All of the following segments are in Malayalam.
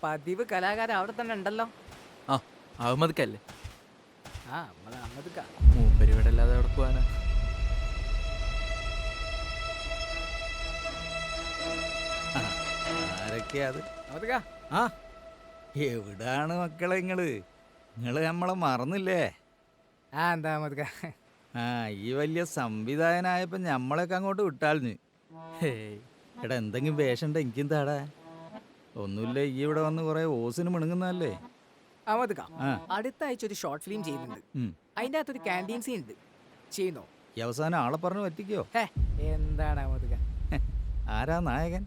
പതിവ് കലാകാരൻ അവിടെ തന്നെ ഉണ്ടല്ലോ. ആ അഹമ്മദ്ക്കല്ലേ? ആ നമ്മളെ അഹമ്മദ്ക്ക. മൂപ്പര് ഇവിടെ അല്ലാതെ എവിടെ പോവാനാ? ആരൊക്കെയാ അത്? അഹമ്മദ്ക്ക. ആ എവിടാണ് മക്കളെ നിങ്ങള് നമ്മളെ മറന്നില്ലേ? ആ എന്താ അഹമ്മദ്ക്ക? ആ ഈ വലിയ സംവിധായകനായപ്പോ ഞമ്മളൊക്കെ അങ്ങോട്ട് വിട്ടാളിഞ്ഞ്. ഹേയ് എടാ എന്തെങ്കിലും വേഷണ്ട എനിക്കും താടാ. ഒന്നുമില്ല, ഈ ഇവിടെ വന്ന് കുറെ ഓസിന് മിണുങ്ങുന്നല്ലേ. അഹമ്മദ്ക്ക, ആ അടുത്ത ആഴ്ച ഒരു ഷോർട്ട് ഫിലിം ചെയ്യുന്നുണ്ട്. ഉം. അതിൻ്റെ അകത്തൊരു ക്യാൻറ്റീൻ സീൻ ഉണ്ട്. ചെയ്യുന്നോ? ഈ അവസാനം ആളെ പറഞ്ഞു പറ്റിക്കോ? ഹേ, എന്താണ് അഹമ്മദ്ക്ക? ആരാ നായകൻ?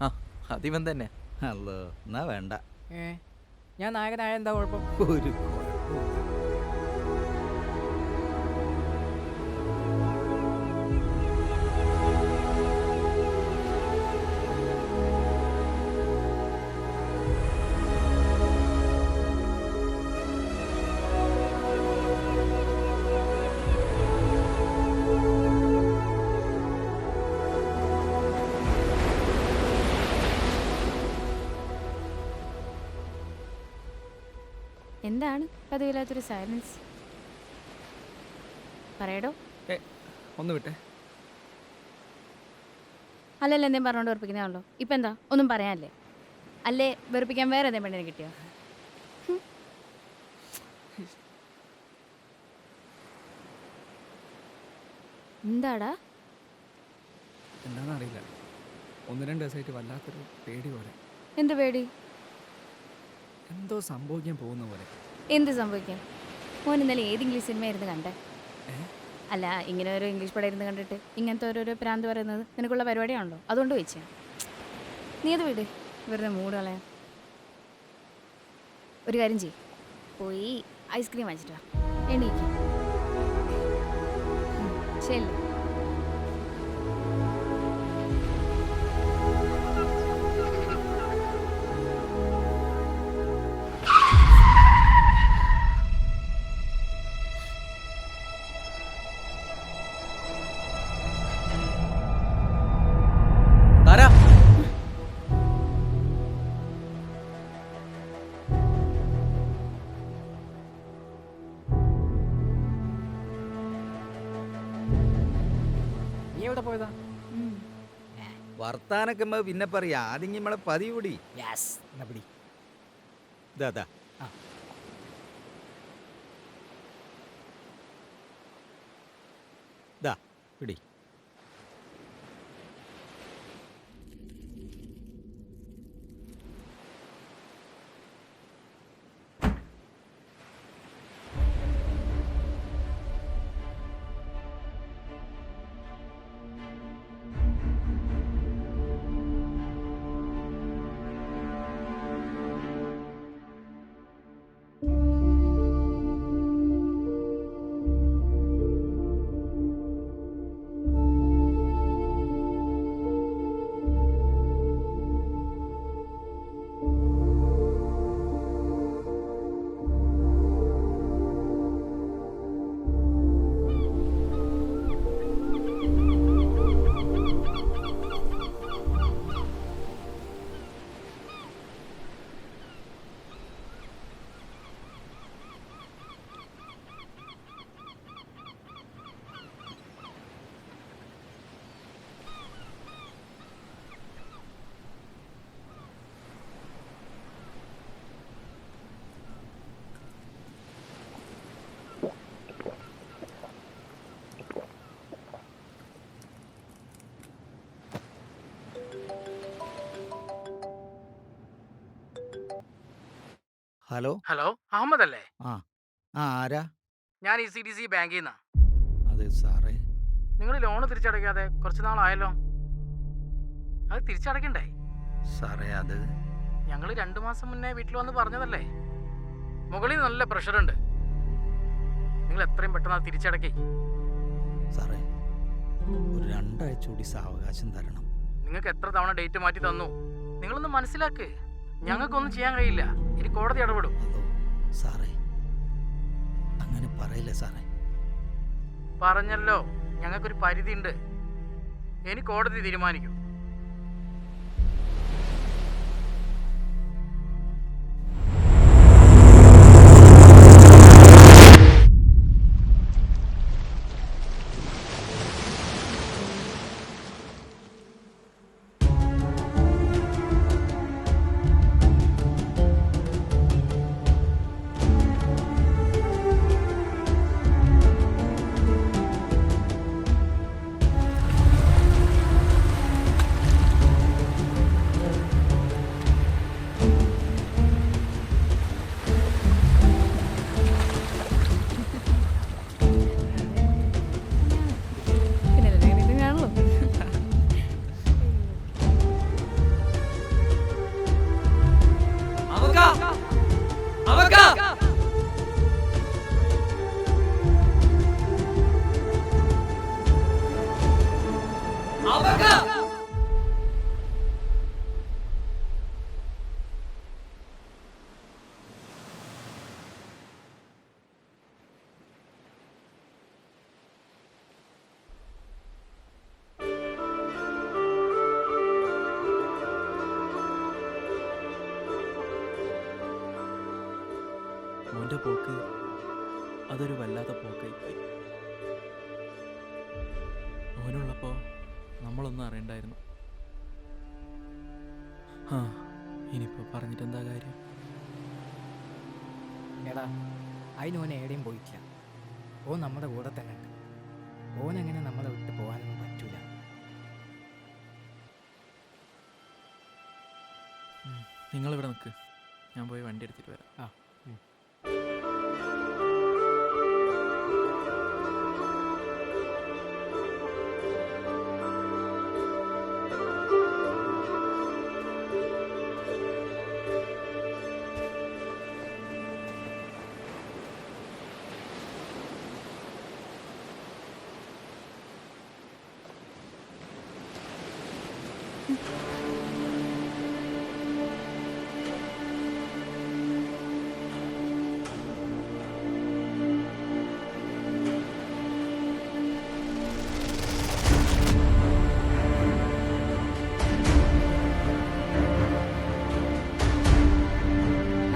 ആ അതിവൻ തന്നെ. അല്ലോ എന്നാ വേണ്ട. ഏ, ഞാൻ നായകനായ എന്താ കുഴപ്പം? ഒരു എന്താണ് പതിവില്ലാത്തൊരു സൈലൻസ്? പറയടോ. ഒന്ന് വിട്ടെ. അല്ലല്ലോ എന്തേലും പറഞ്ഞോണ്ട് വെറുപ്പിക്കുന്നതാണല്ലോ. ഇപ്പം എന്താ ഒന്നും പറയാനല്ലേ? അല്ലേ വെറുപ്പിക്കാൻ വേറെ എന്തെങ്കിലും പെണ്ണിനെ കിട്ടിയോ? എന്താടാ? എന്താണെന്നറിയില്ല, 1-2 ദിവസമായിട്ട് വല്ലാത്തൊരു പേടി പോലെ. എന്ത് പേടി? എന്തോ സംഭവിക്കാൻ പോകുന്ന പോലെ. എന്ത് സംഭവിക്കാൻ? മോൻ ഇന്നലെ ഏത് ഇംഗ്ലീഷ് സിനിമ ആയിരുന്നു കണ്ടേ? ഏ? അല്ല, ഇങ്ങനെ ഒരു ഇംഗ്ലീഷ് പടം ഇരുന്ന് കണ്ടിട്ട് ഇങ്ങനത്തെ ഓരോരോ പ്രാന്ത് പറയുന്നത് നിനക്കുള്ള പരിപാടിയാണല്ലോ, അതുകൊണ്ട് ചോദിച്ചാ. നീ അത് വിട്, വെറുതെ മൂഡ് കളയാൻ. ഒരു കാര്യം ചെയ്യ്, പോയി ഐസ്ക്രീം വാങ്ങിച്ചിട്ട് വാ. എണീക്ക്. ശരി. താരാ നീ എവിടെ പോയതാ? വർത്താനൊക്കെ പിന്നെ പറയാ, ആദ്യം നമ്മളെ പതിവ് കൂടി. യെസ്, എന്നാ പിടി. ഇതാ ആ. ദാ പിടി. ഹലോ ഹലോ, അഹമ്മദ് അല്ലേ? ആ ആ ആരാ? ഞാൻ ECDC ബാങ്കിൽ നിന്നാ. അതെ സാറേ. നിങ്ങൾ ലോണ് തിരിച്ചടയ്ക്കാതെ കുറച്ച് നാളായല്ലോ. അത് തിരിച്ചടയ്ക്കണ്ടേ? സാറേ അത് ഞങ്ങൾ 2 മാസം മുന്നേ വീട്ടിൽ വന്ന് പറഞ്ഞതല്ലേ. മുകളിൽ നല്ല പ്രഷറുണ്ട്. നിങ്ങൾ എത്രയും പെട്ടെന്ന് അത് തിരിച്ചടക്കേ. സാറേ ഒരു 2 ആഴ്ച കൂടി സാവകാശം തരണം. നിങ്ങൾക്ക് എത്ര തവണ ഡേറ്റ് മാറ്റി തന്നു? നിങ്ങളൊന്ന് മനസ്സിലാക്ക്. ഞങ്ങൾക്കൊന്നും ചെയ്യാൻ കഴിയില്ല. ഇനി കോടതി ഇടപെടും. അതോ സാറേ, അങ്ങനെ പറയില്ലേ സാറേ. പറഞ്ഞല്ലോ, ഞങ്ങൾക്കൊരു പരിധി ഉണ്ട്. ഇനി കോടതി തീരുമാനിക്കും. മോൻ്റെ പോക്ക് അതൊരു വല്ലാത്ത പോക്കായിപ്പോയി. മോനുള്ളപ്പോൾ നമ്മളൊന്നും അറിയണ്ടായിരുന്നു. ആ ഇനിയിപ്പോൾ പറഞ്ഞിട്ടെന്താ കാര്യം? എടാ അതിനോൻ എവിടെയും പോയിട്ടില്ല. ഓൻ നമ്മുടെ കൂടെ തന്നെ ഉണ്ട്. ഓനെങ്ങനെ നമ്മളെ വിട്ട് പോകാനൊന്നും പറ്റൂല. നിങ്ങളിവിടെ നിൽക്ക്, ഞാൻ പോയി വണ്ടി എടുത്തിട്ട് വരാം. ആ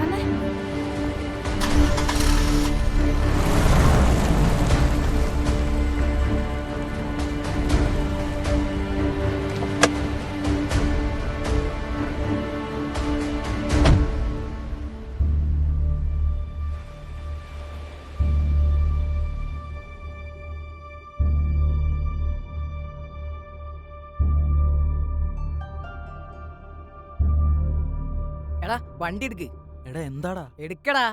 അമ്മേ എടാ വണ്ടി എടുക്ക്. എടാ എന്താടാ? എടുക്കടാ.